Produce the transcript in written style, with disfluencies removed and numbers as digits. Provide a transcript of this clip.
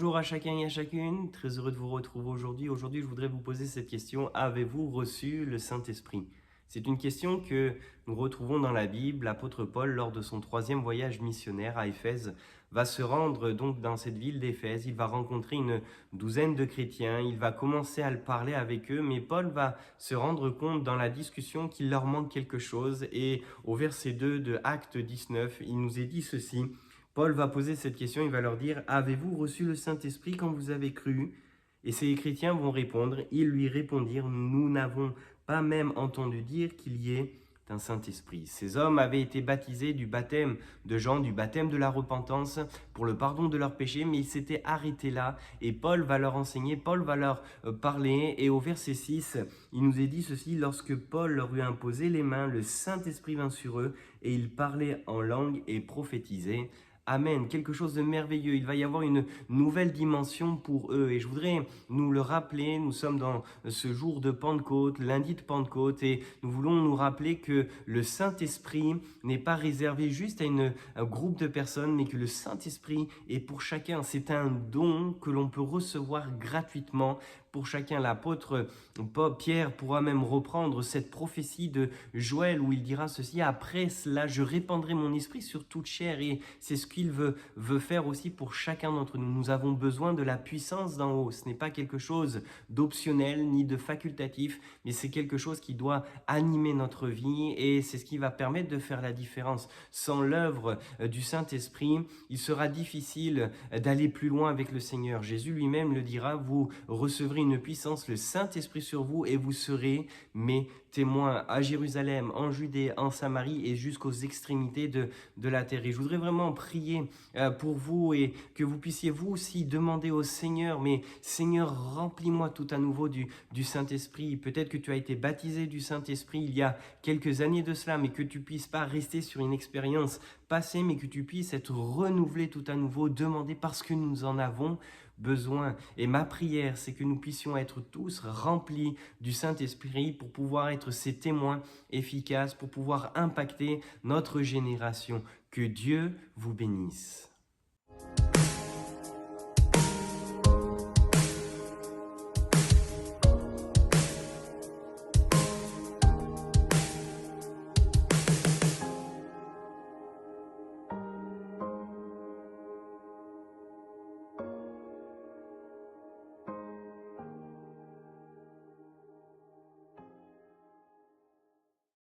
Bonjour à chacun et à chacune, très heureux de vous retrouver aujourd'hui. Aujourd'hui, je voudrais vous poser cette question, avez-vous reçu le Saint-Esprit? C'est une question que nous retrouvons dans la Bible. L'apôtre Paul, lors de son 3e voyage missionnaire à Éphèse, va se rendre donc dans cette ville d'Éphèse. Il va rencontrer une douzaine de chrétiens, il va commencer à le parler avec eux, mais Paul va se rendre compte dans la discussion qu'il leur manque quelque chose. Et au verset 2 de Acte 19, il nous est dit ceci. Paul va poser cette question, il va leur dire « Avez-vous reçu le Saint-Esprit quand vous avez cru ?» Et ces chrétiens vont répondre, ils lui répondirent « Nous n'avons pas même entendu dire qu'il y ait un Saint-Esprit. » Ces hommes avaient été baptisés du baptême de Jean, du baptême de la repentance pour le pardon de leurs péchés, mais ils s'étaient arrêtés là et Paul va leur enseigner, Paul va leur parler. Et au verset 6, il nous est dit ceci, lorsque Paul leur eut imposé les mains, le Saint-Esprit vint sur eux et ils parlaient en langue et prophétisaient. Amen, quelque chose de merveilleux. Il va y avoir une nouvelle dimension pour eux. Et je voudrais nous le rappeler, nous sommes dans ce jour de Pentecôte, lundi de Pentecôte, et nous voulons nous rappeler que le Saint-Esprit n'est pas réservé juste à un groupe de personnes, mais que le Saint-Esprit est pour chacun. C'est un don que l'on peut recevoir gratuitement pour chacun. L'apôtre Pierre pourra même reprendre cette prophétie de Joël où il dira ceci, après cela je répandrai mon esprit sur toute chair, et c'est ce qu'il veut faire aussi pour chacun d'entre nous. Nous avons besoin de la puissance d'en haut. Ce n'est pas quelque chose d'optionnel ni de facultatif, mais c'est quelque chose qui doit animer notre vie et c'est ce qui va permettre de faire la différence. Sans l'œuvre du Saint-Esprit, il sera difficile d'aller plus loin avec le Seigneur. Jésus lui-même le dira, vous recevrez une puissance, le Saint-Esprit sur vous, et vous serez mes témoins à Jérusalem, en Judée, en Samarie et jusqu'aux extrémités de la terre. Et je voudrais vraiment prier pour vous et que vous puissiez vous aussi demander au Seigneur, mais Seigneur, remplis-moi tout à nouveau du Saint-Esprit. Peut-être que tu as été baptisé du Saint-Esprit il y a quelques années de cela, mais que tu puisses pas rester sur une expérience passée, mais que tu puisses être renouvelé tout à nouveau, demander parce que nous en avons besoin. Et ma prière, c'est que nous puissions être tous remplis du Saint-Esprit pour pouvoir être ses témoins efficaces, pour pouvoir impacter notre génération. Que Dieu vous bénisse.